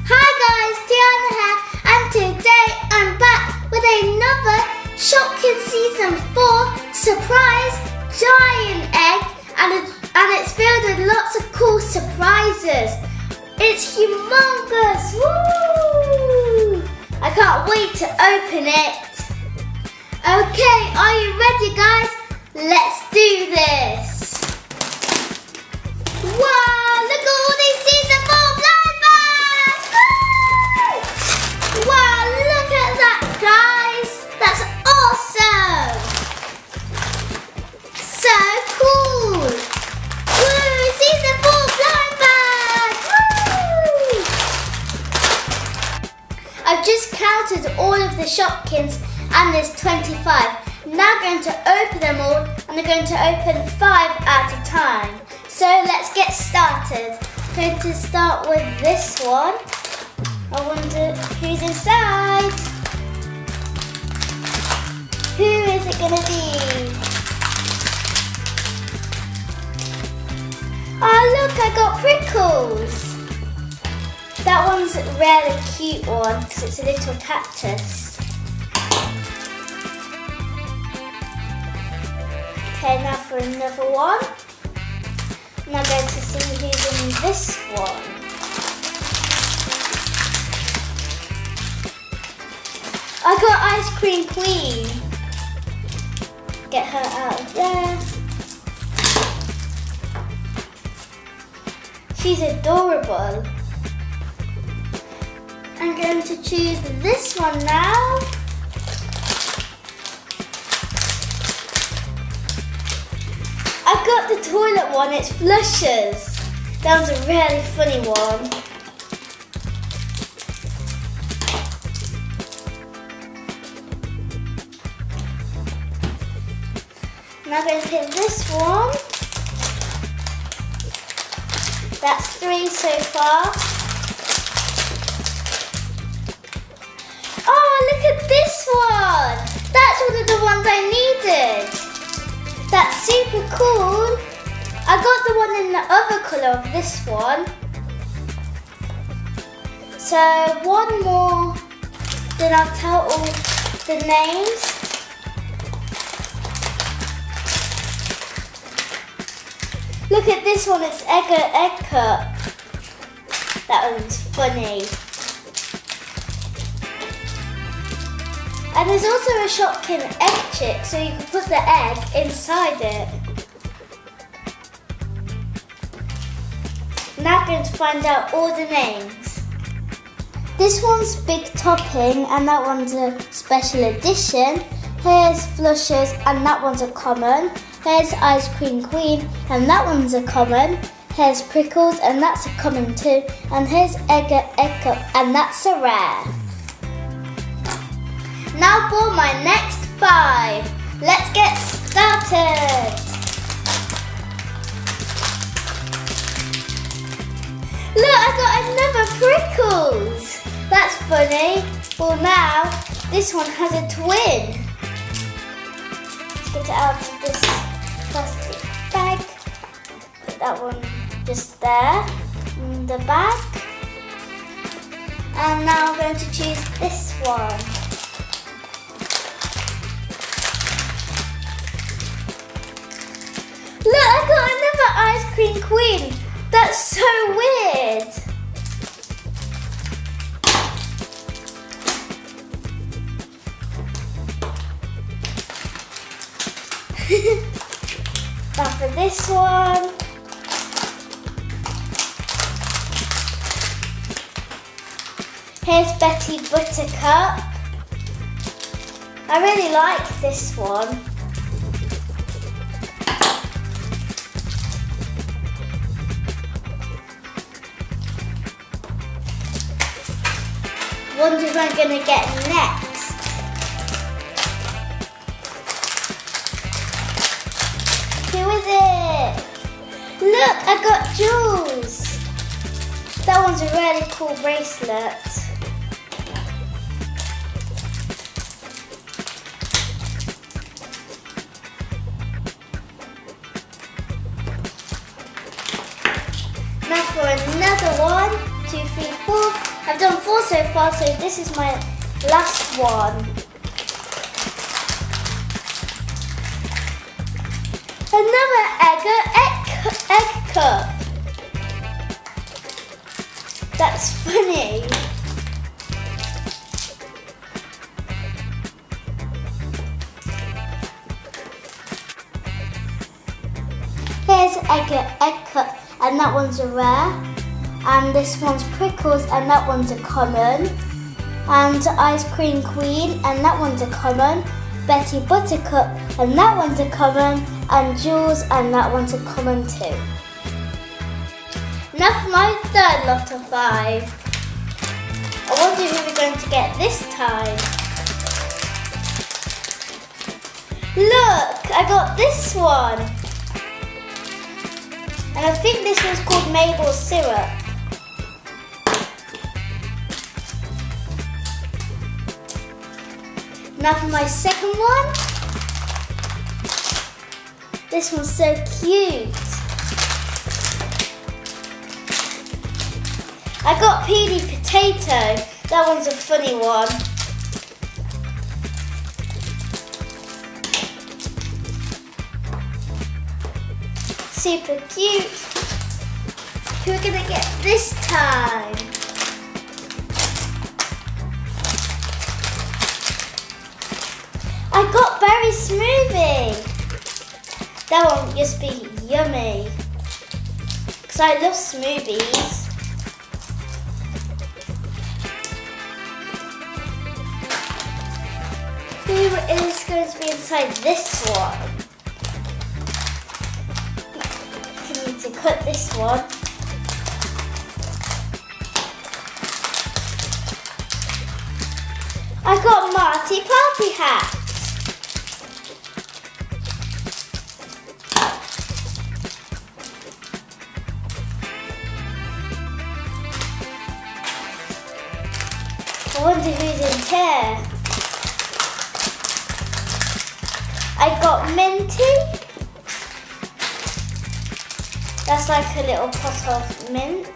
Hi guys, Tiana here, and today I'm back with another Shopkins Season 4 surprise giant egg, and it's filled with lots of cool surprises. It's humongous! Woo! I can't wait to open it. Okay, are you ready guys? Let's do this. Wow, look at all these Season 4 blind bags! Woo! Wow, look at that guys! That's awesome! So cool! Woo! Season 4 blind bag! Woo! I've just counted all of the Shopkins and there's 25. Now I'm going to open them all and I'm going to open 5 at a time. So let's get started. I'm going to start with this one. I wonder who's inside. Who is it going to be? Oh look, I got Prickles. That one's a really cute one because it's a little cactus. Okay, now for another one. Now going to see who's in this one. I got Ice Cream Queen. Get her out of there. She's adorable. I'm going to choose this one now. I got the toilet one, it's Flushers. That was a really funny one. Now I'm going to pick this one. That's 3 so far. Oh, look at this one. That's one of the ones I needed. That's super cool. I got the one in the other colour of this one. So one more, then I'll tell all the names. Look at this one, it's Egg Cup. That one's funny. And there's also a Shopkin egg chick, so you can put the egg inside it. Now I'm going to find out all the names. This one's Big Topping, and that one's a special edition. Here's Flushers, and that one's a common. Here's Ice Cream Queen, and that one's a common. Here's Prickles, and that's a common too. And here's Egg Cup, and that's a rare. Now for my next 5. Let's get started. Look, I got another Prickles. That's funny. Well now, this one has a twin. Let's get it out of this plastic bag. Put that one just there in the bag. And now I'm going to choose this one. Look, I got another Ice Cream Queen. That's so weird. Now for this one. Here's Betty Buttercup. I really like this one. Wonder who I'm going to get next. Who is it? Look, I got Jules. That one's a really cool bracelet. Now for another 1, 2, 3, 4. I've done 4 so far, so this is my last one. Another egg cup. That's funny. Here's egg cup, and that one's a rare. And this one's Prickles, and that one's a common. And Ice Cream Queen, and that one's a common. Betty Buttercup, and that one's a common. And Jules, and that one's a common too. Now for my third lot of 5. I wonder who we're going to get this time. Look, I got this one. And I think this one's called Maple Syrup. Now for my second one. This one's so cute. I got Peely Potato. That one's a funny one. Super cute. Who are we gonna get this time? I got Berry Smoothie. That one will just be yummy. Because I love smoothies. Who is going to be inside this one? I need to cut this one. I got Marty Party Hat. I wonder who's in here. I got Minty. That's like a little pot of mint.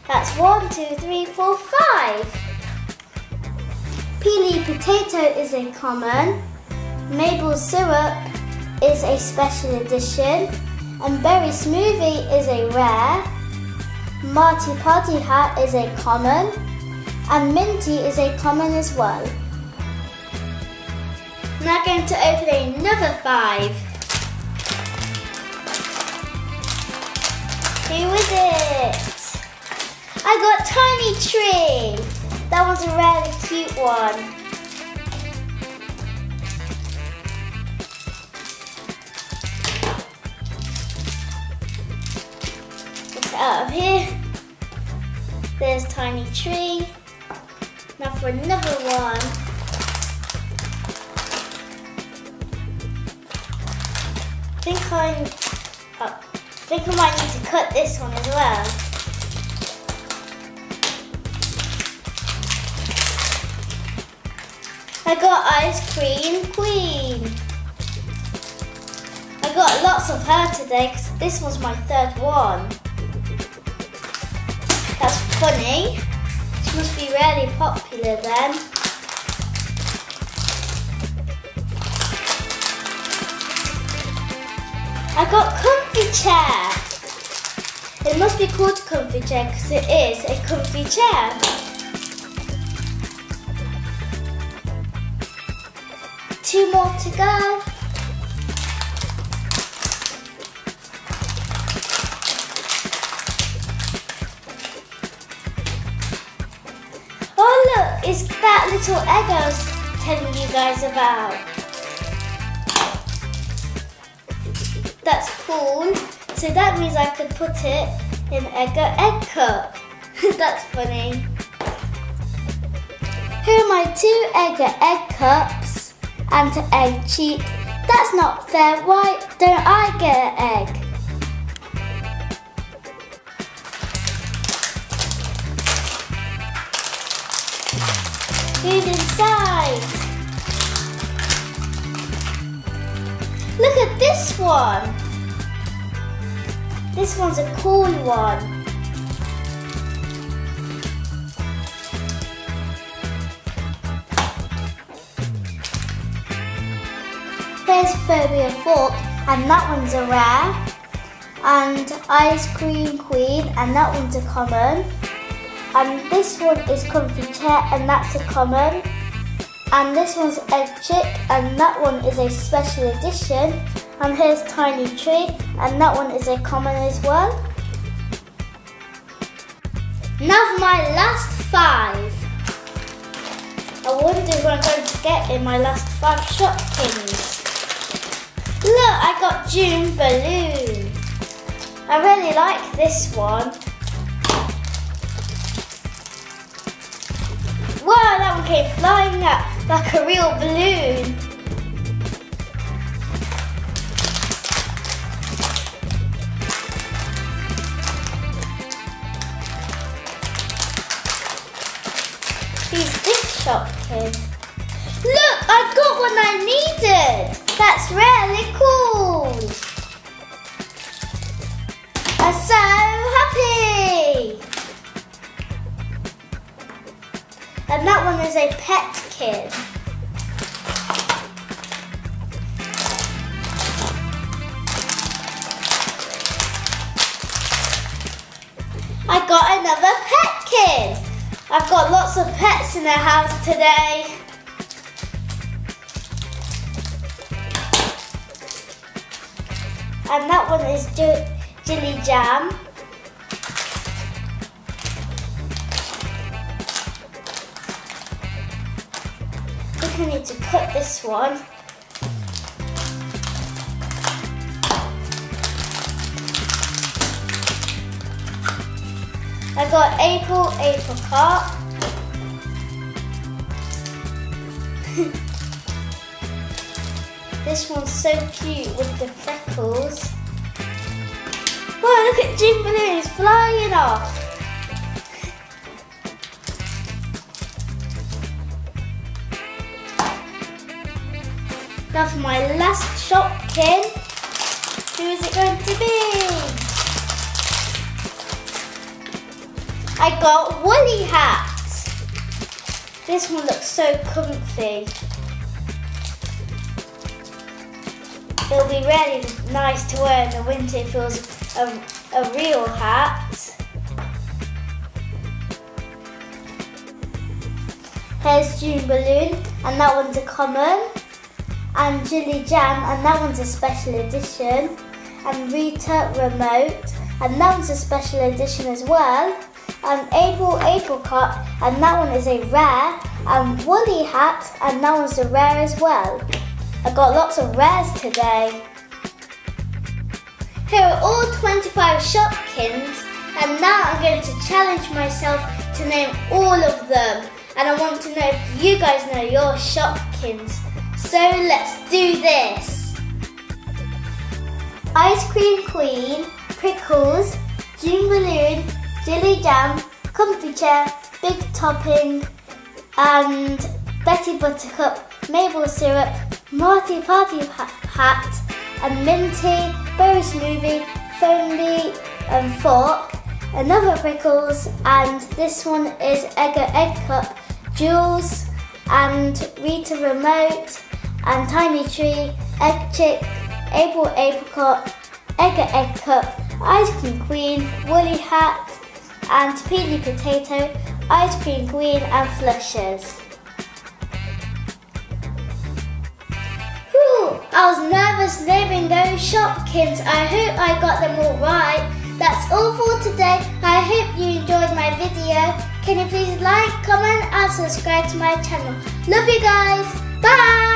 That's 1, 2, 3, 4, 5. Peely Potato is a common. Maple Syrup is a special edition. And Berry Smoothie is a rare. Marty Party Hat is a common. And Minty is a common as well. Now going to open another 5. Who is it? I got Tiny Tree. That one's a really cute one. Out of here. There's Tiny Tree. Now for another one. I think I might need to cut this one as well. I got Ice Cream Queen. I got lots of her today because this was my third one. That's funny. She must be really popular then. I got Comfy Chair. It must be called Comfy Chair because it is a comfy chair. Two more to go. Oh look, it's that little egg I was telling you guys about. That's cool. So that means I could put it in egg cup. That's funny. Here are my 2 egg cups and an egg cheek. That's not fair. Why don't I get an egg? Who's inside? this one. This one's a cool one. Here's Phobia Fork, and that one's a rare. And Ice Cream Queen, and that one's a common. And this one is Comfy Chair, and that's a common. And this one's Egg Chick, and that one is a special edition. And here's Tiny Tree, and that one is a common as well. Now for my last 5. I wonder what I'm going to get in my last 5 Shopkins. Look, I got June Balloon. I really like this one. Wow, that one came flying out like a real balloon. Who's this Shopkin? Look, I got what I needed. That's really cool. I'm so happy. And that one is a pet kid. I got another pet kid. I've got lots of pets in the house today. And that one is Jilly Jam. I think I need to cut this one. I got Apricot. This one's so cute with the freckles. Wow, look at June Balloon, he's flying off. Now for my last Shopkin. Who is it going to be? I got Woolly Hat. This one looks so comfy. It'll be really nice to wear in the winter. It feels a real hat. Here's June Balloon, and that one's a common. And Jilly Jam, and that one's a special edition. And Rita Remote, and that one's a special edition as well. And Apricot, and that one is a rare. And Woolly Hat, and that one's a rare as well. I got lots of rares today. Here are all 25 Shopkins, and now I'm going to challenge myself to name all of them. And I want to know if you guys know your Shopkins. So let's do this. Ice Cream Queen, Prickles, June Balloon, Jilly Jam, Comfy Chair, Big Topping, and Betty Buttercup, Maple Syrup, Marty Party Hat, and Minty, Berry Smoothie, Foamy and Fork, another Prickles, and this one is Egg Cup, Jules, and Rita Remote, and Tiny Tree, Egg Chick, Apricot, Egg Cup, Ice Cream Queen, Woolly Hat, and Peely Potato, Ice Cream Queen, and Flushers. I was nervous naming those Shopkins. I hope I got them all right. That's all for today. I hope you enjoyed my video. Can you please like, comment and subscribe to my channel. Love you guys. Bye.